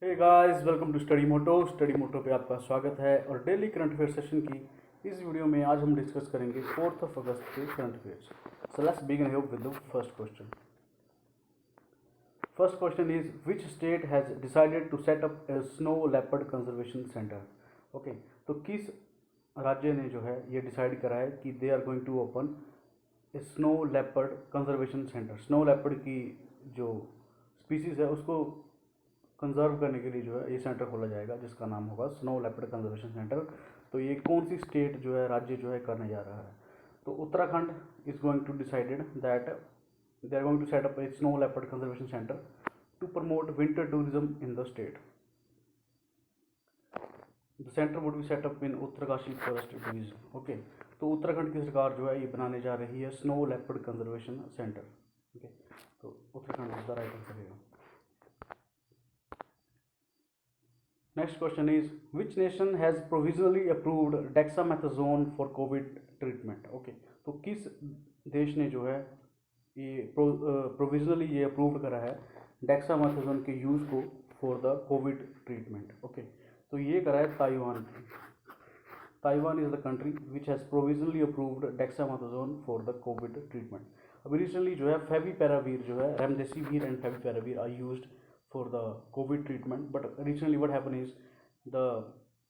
Hey guys, welcome to study motto पे आपका स्वागत है। और डेली करंट अफेयर सेशन की इस वीडियो में आज हम डिस्कस करेंगे 4 अगस्त के current affairs. So let's begin here with the first question. First question is which state has decided to set up a snow leopard conservation centre. Okay, तो किस राज्य ने जो है ये डिसाइड करा है कि they are going to open a snow leopard conservation centre. Snow leopard की जो स्पीसीज है उसको कंजर्व करने के लिए जो है ये सेंटर खोला जाएगा जिसका नाम होगा स्नो लेपर्ड कंजर्वेशन सेंटर। तो ये कौन सी स्टेट जो है, राज्य जो है करने जा रहा है? तो Uttarakhand is going to decided that they are going to set up a snow leopard conservation centre to promote winter tourism in the state. The centre would be set up in Uttarkashi forest division. Okay, तो उत्तराखंड की सरकार जो है ये बनाने जा रही है snow leopard conservation centre. Okay, तो Uttarakhand is the right answer है। Next question is which nation has provisionally approved dexamethasone for COVID treatment? Okay, तो किस देश ने जो है ये प्रोविजनली ये अप्रूव करा है डेक्सामेथासोन के यूज़ को for the covid treatment? Okay, तो ये करा है Taiwan. Taiwan is the country which has provisionally approved dexamethasone for the covid treatment. अभी रिसेंटली जो है फेविपेरावीर जो है remdesivir and favipiravir are used for the covid treatment, but recently what happen is the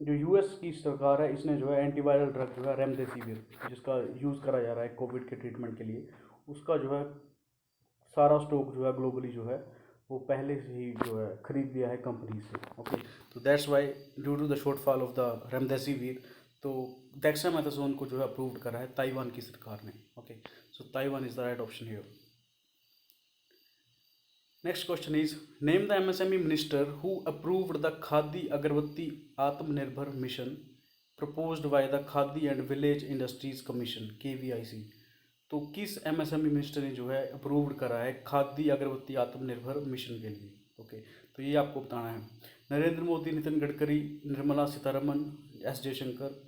जो US की सरकार है इसने जो है एंटीवायरल ड्रग जो है रेमडेसिविर जिसका यूज़ करा जा रहा है कोविड के ट्रीटमेंट के लिए, उसका जो है सारा स्टॉक जो है ग्लोबली जो है वो पहले से ही जो है खरीद लिया है कंपनी से। ओके, तो that's why due to the shortfall of the remdesivir तो डेक्सामेथासोन को जो है अप्रूव्ड करा है ताइवान की सरकार ने। Okay, so Taiwan is the right option here. Next question is name the MSME minister who approved the Khadi Agarbatti Atmanirbhar mission proposed by the Khadi and Village Industries Commission KVIC। तो किस MSME minister ने जो है approved करा है खादी अगरबत्ती आत्मनिर्भर mission के लिए? ओके, तो ये आपको बताना है। नरेंद्र मोदी, नितिन गडकरी, निर्मला सीतारमन, एस जयशंकर,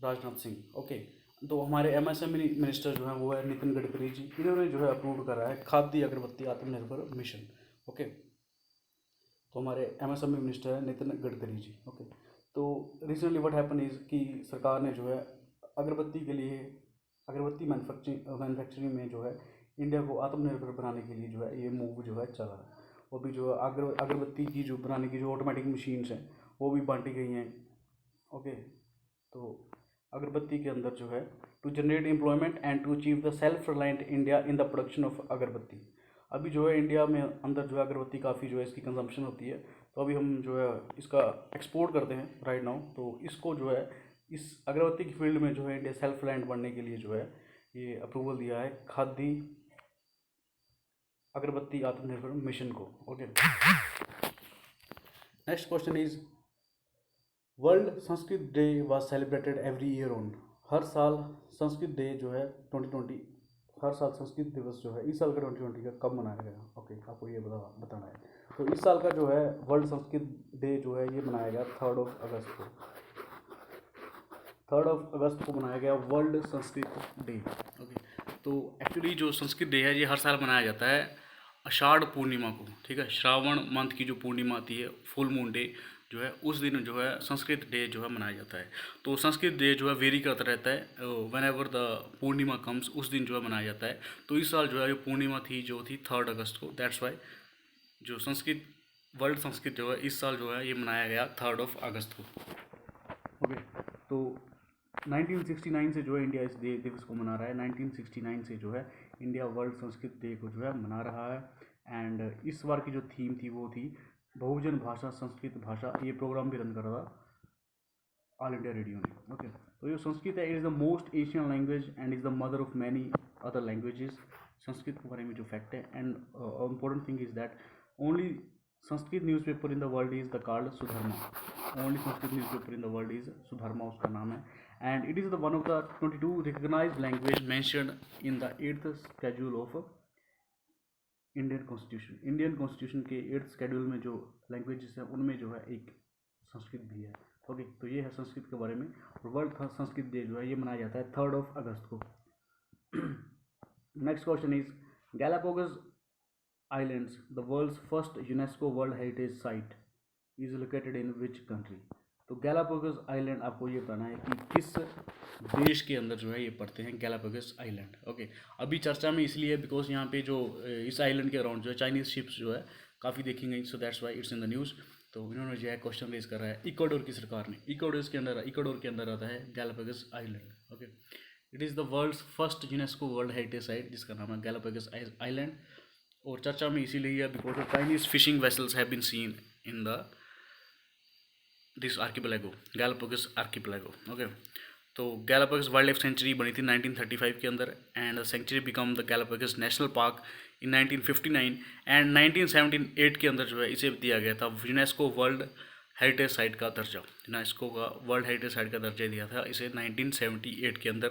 राजनाथ सिंह। ओके, तो हमारे एमएसएमई मिनिस्टर जो हैं वो है नितिन गडकरी जी। इन्होंने जो है अप्रूव करा है खादी अगरबत्ती आत्मनिर्भर मिशन। ओके, तो हमारे एमएसएमई मिनिस्टर है नितिन गडकरी जी। ओके, तो रिसेंटली व्हाट हैपन इज़ कि सरकार ने जो है अगरबत्ती के लिए अगरबत्ती मैन्युफैक्चरिंग में जो है इंडिया को आत्मनिर्भर बनाने के लिए जो है ये मूव जो है चला है। वो भी जो अगरबत्ती की जो बनाने की जो ऑटोमेटिक मशीन्स हैं वो भी बांटी गई हैं। ओके, तो अगरबत्ती के अंदर जो है to generate employment and to achieve the self reliant India in the production of agarbatti. अभी जो है इंडिया में अंदर जो है अगरबत्ती काफ़ी जो है इसकी कंजम्पशन होती है, तो अभी हम जो है इसका एक्सपोर्ट करते हैं राइट नाउ। तो इसको जो है इस अगरबत्ती की फील्ड में जो है इंडिया सेल्फ रिलायंट बनने के लिए जो है ये अप्रूवल दिया है खादी अगरबत्ती आत्मनिर्भर मिशन को। Okay, next question is world Sanskrit day was celebrated every year on. हर साल संस्कृत डे जो है 2020, हर साल संस्कृत दिवस जो है इस साल का 2020 का कब मनाया गया? ओके, आपको ये बताना है। तो इस साल का जो है वर्ल्ड संस्कृत डे जो है ये मनाया गया 3 अगस्त को। 3 अगस्त को मनाया गया वर्ल्ड संस्कृत डे। ओके, तो एक्चुअली जो संस्कृत डे है ये हर साल मनाया जाता है आषाढ़ पूर्णिमा को। ठीक है, श्रावण मंथ की जो पूर्णिमा आती है फुल मून डे जो है उस दिन जो है संस्कृत डे जो है मनाया जाता है। तो संस्कृत डे जो है वेरी करता रहता है, when ever the Purnima comes उस दिन जो है मनाया जाता है। तो इस साल जो है ये पूर्णिमा थी जो थी 3 अगस्त को, दैट्स वाई जो संस्कृत वर्ल्ड संस्कृत जो है इस साल जो है ये मनाया गया 3 अगस्त को। ओके, तो 1969 से जो है इंडिया इस दिवस को मना रहा है। 1969 से जो है इंडिया वर्ल्ड संस्कृत डे को जो है मना रहा है। एंड इस बार की जो थीम थी वो थी बहुजन भाषा संस्कृत भाषा। ये प्रोग्राम भी रन कर रहा था ऑल इंडिया रेडियो ने। ओके, तो ये संस्कृत है, it is the most Asian language and is the mother of many other languages. Sanskrit के बारे में जो फैक्ट है and important thing is that only Sanskrit newspaper in the world is the called Sudharma. Only Sanskrit newspaper in the world is Sudharma, उसका नाम है। And it is the one of the 22 recognised language mentioned in the 8th schedule of Indian constitution. Indian constitution के 8th schedule में जो languages हैं उनमें जो है एक संस्कृत भी है। ओके, तो ये है संस्कृत के बारे में। और वर्ल्ड संस्कृत डे जो है ये मनाया जाता है 3 अगस्त को। Next question is Galapagos Islands the world's first UNESCO world heritage site. Is located in which country. तो गैलापागोस आइलैंड आपको ये बताना है कि किस देश के अंदर जो है ये पड़ते हैं गैलापागोस आइलैंड। ओके, अभी चर्चा में इसलिए है बिकॉज यहाँ पे जो इस आइलैंड के अराउंड जो है चाइनीज शिप्स जो है काफ़ी देखी गई, so that's why it's in the news. तो इन्होंने जो है क्वेश्चन रेज कर रहा है इक्वाडोर की सरकार ने। इक्वाडोर के अंदर आता है Galapagos island. Okay, it is the world's first UNESCO world heritage site जिसका नाम है गैलापागोस आइलैंड। और चर्चा में इसीलिए है because of Chinese fishing vessels have been seen in the this archipelago, Galapagos archipelago. Okay, तो गैलापागोस वाइल्ड लाइफ सेंचुरी बनी थी 1935 के अंदर and the sanctuary become the Galapagos national park in 1959 and 1978 के अंदर जो है इसे दिया गया था यूनेस्को वर्ल्ड हेरिटेज साइट का दर्जा। यूनेस्को का वर्ल्ड हेरिटेज साइट का दर्जा दिया था इसे 1978 के अंदर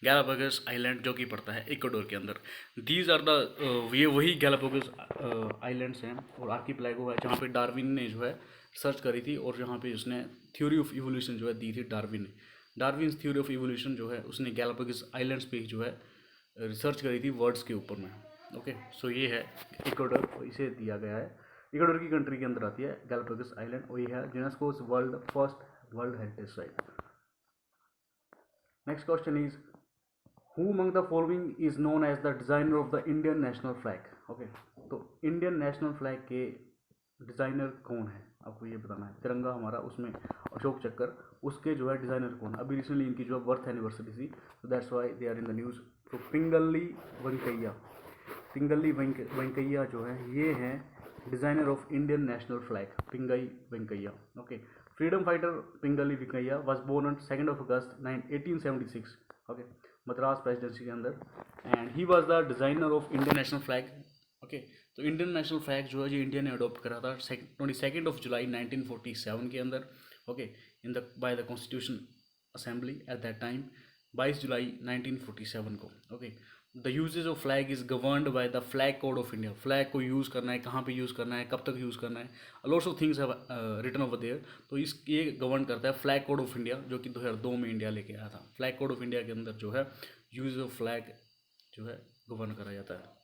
गैलापागोस आइलैंड जो कि पड़ता है इक्वाडोर के अंदर। दीज आर द ये वही गैलापागोस आइलैंड्स हैं और आर्किपेलागो है जहाँ पे डार्विन ने जो है सर्च करी थी और जहाँ पे उसने थ्योरी ऑफ इवोल्यूशन जो है दी थी डार्विन ने। डार्विन थ्योरी ऑफ इवोल्यूशन जो है उसने गैलापागोस आइलैंड्स पे ही जो है रिसर्च करी थी वर्ड्स के ऊपर में। ओके, सो ये है इक्वाडोर, इसे दिया गया है, इक्वाडोर की कंट्री के अंदर आती है गैलापागोस आइलैंड और ये है UNESCO world first world heritage site. Next question is who among the following is known as the designer of the Indian national flag. Okay, तो इंडियन नेशनल फ्लैग के डिज़ाइनर कौन है आपको ये बताना है। तिरंगा हमारा उसमें अशोक चक्कर, उसके जो है डिज़ाइनर कौन है। अभी रिसेंटली इनकी जो है बर्थ एनिवर्सरी थी, तो that's why they are in the news. तो पिंगली वेंकैया जो है ये हैं designer of Indian national flag, Pingali Venkayya. Okay, freedom fighter Pingali Venkayya was born on 2 August 1876। Okay, Madras presidency के अंदर and he was the designer of Indian national flag. Okay, तो Indian national flag जो है ये इंडिया ने अडॉप्ट करा था 22 जुलाई 1947 के अंदर। Okay, in the by the constitution assembly at that time 22 जुलाई 1947 को। Okay, the uses of flag is governed by the flag code of India. Flag को यूज़ करना है, कहाँ पे यूज़ करना है, कब तक यूज़ करना है, lots of things have written over there. तो इस ये गवर्न करता है फ्लैग कोड ऑफ इंडिया जो कि 2002 में इंडिया लेके आया था। फ्लैग कोड ऑफ इंडिया के अंदर जो है यूज ऑफ फ्लैग जो है गवर्न करा जाता है।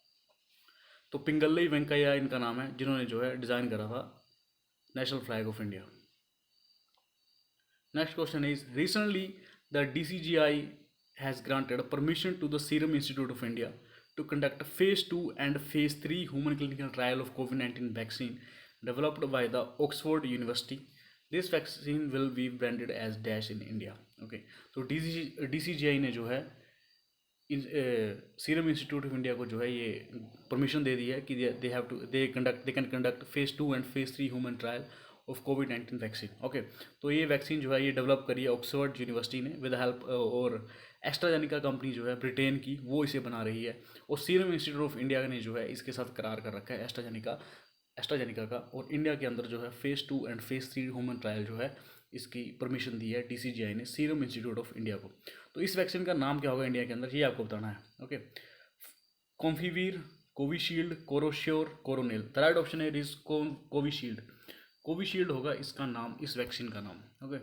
तो पिंगली वेंकैया इनका नाम है जिन्होंने जो है डिज़ाइन करा था national flag of India. Next question is recently the DCGI has granted permission to the Serum Institute of India to conduct phase 2 and phase 3 human clinical trial of COVID-19 vaccine developed by the Oxford University. This vaccine will be branded as Dash in India. Okay, तो DCGI ने जो है serum Institute of India को जो है ये permission दे दी है कि they can conduct phase 2 and phase 3 human trial of COVID-19 vaccine. Okay, तो ये वैक्सीन जो है ये डेवलप करी है ऑक्सफोर्ड यूनिवर्सिटी ने विद हेल्प और एस्ट्राजेनिका कंपनी जो है ब्रिटेन की वो इसे बना रही है और सीरम इंस्टीट्यूट ऑफ इंडिया ने जो है इसके साथ करार कर रखा है एस्ट्राजेनिका का। और इंडिया के अंदर जो है phase 2 and phase 3 human trial जो है इसकी परमिशन दी है DCGI ने सीरम इंस्टीट्यूट ऑफ इंडिया को। तो इस वैक्सीन का नाम क्या होगा इंडिया के अंदर ये आपको बताना है। ओके, कॉम्फीवीर, Covishield, Corosure, Coronil. The right option है इज कोविशील्ड। कोविशील्ड होगा इसका नाम, इस वैक्सीन का नाम। Okay,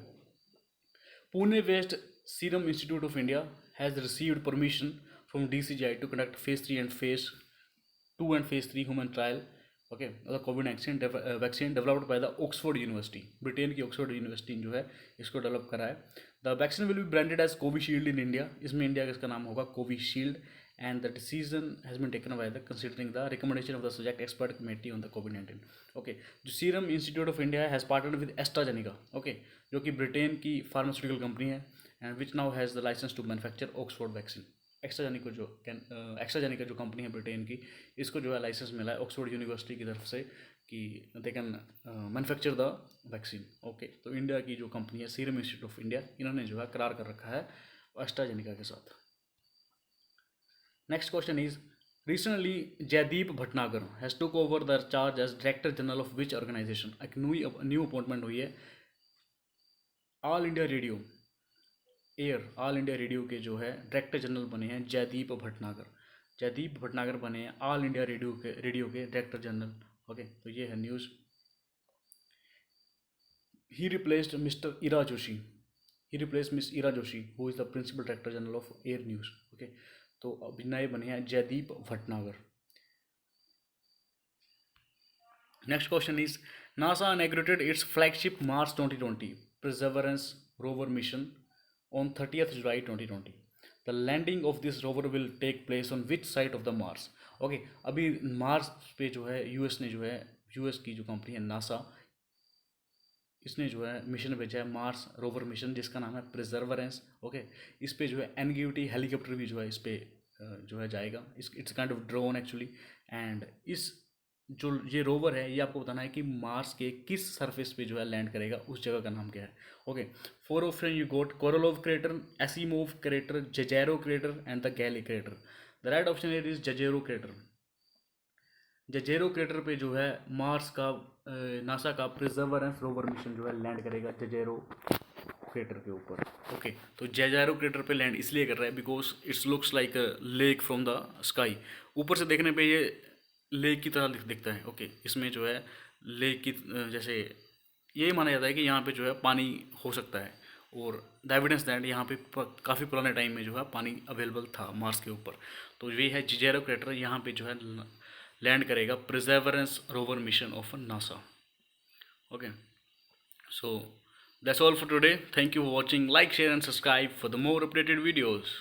Pune based Serum Institute of India has received permission from DCGI to conduct phase 3 and phase 2 and phase 3 human trial. Okay, the covid vaccine developed by the Oxford University, Britain की Oxford University जो है इसको develop करा है। The vaccine will B branded as Covishield in India. इसमें India का इसका नाम होगा Covishield and the decision has been taken by the considering the recommendation of the subject expert committee on the COVID-19। Okay, जो Serum Institute of India has partnered with AstraZeneca. Okay, जो कि Britain की pharmaceutical company है and which now has the licence to manufacture Oxford vaccine. AstraZeneca जो कंपनी है Britain की, इसको जो है लाइसेंस मिला है ऑक्सफोर्ड यूनिवर्सिटी की तरफ से कि they can manufacture the vaccine. Okay, तो इंडिया की जो कंपनी है सीरम इंस्टीट्यूट ऑफ इंडिया, इन्होंने जो है करार कर रखा है एस्ट्राजेनिका के साथ। Next question is recently Jaideep Bhatnagar has took over the charge as director general of which organisation. एक न्यू अपॉइंटमेंट हुई है ऑल इंडिया रेडियो के जो है डायरेक्टर जनरल बने हैं जयदीप भटनागर बने हैं ऑल इंडिया रेडियो के डायरेक्टर जनरल। ओके, तो ये है news. He replaced Miss Ira Joshi who is the principal director general of AIR news. Okay, तो अभी नए बने हैं Jaideep Bhatnagar. Next question is, NASA inaugurated its flagship Mars 2020 Perseverance rover mission on 30th July 2020. The landing of this rover will take place on which side of the Mars? Okay अभी Mars पे जो है US ने जो है US की जो कंपनी है नासा, इसने जो है मिशन भेजा है मार्स रोवर मिशन जिसका नाम है प्रिजर्वरेंस। ओके, इस पे जो है एनगीयूटी हेलीकॉप्टर भी जो है इस पे जो है जाएगा। It's kind of drone actually. And इस जो ये रोवर है ये आपको बताना है कि मार्स के किस सरफेस पे जो है लैंड करेगा, उस जगह का नाम क्या है। Okay, four option you got Korolev crater, Asimov crater, Jezero crater and the Gale crater. The right option is Jezero crater. Jezero crater पे जो है मार्स का नासा का प्रिजर्वरेंस रोवर मिशन जो है लैंड करेगा जजेरो क्रेटर के ऊपर। ओके, तो जजेरो क्रेटर पे लैंड इसलिए कर रहा है because it's looks like a lake from the sky. ऊपर से देखने पे ये लेक की तरह दिखता है। ओके, इसमें जो है लेक की जैसे यही माना जाता है कि यहाँ पे जो है पानी हो सकता है, और द एविडेंस दैट यहाँ पे काफ़ी पुराने टाइम में जो है पानी अवेलेबल था मार्स के ऊपर। तो ये है जिजेरो क्रेटर, यहाँ पे जो है लैंड करेगा Perseverance rover mission of NASA. Okay, so that's all for today. Thank you for watching. Like, share and subscribe for the more updated videos.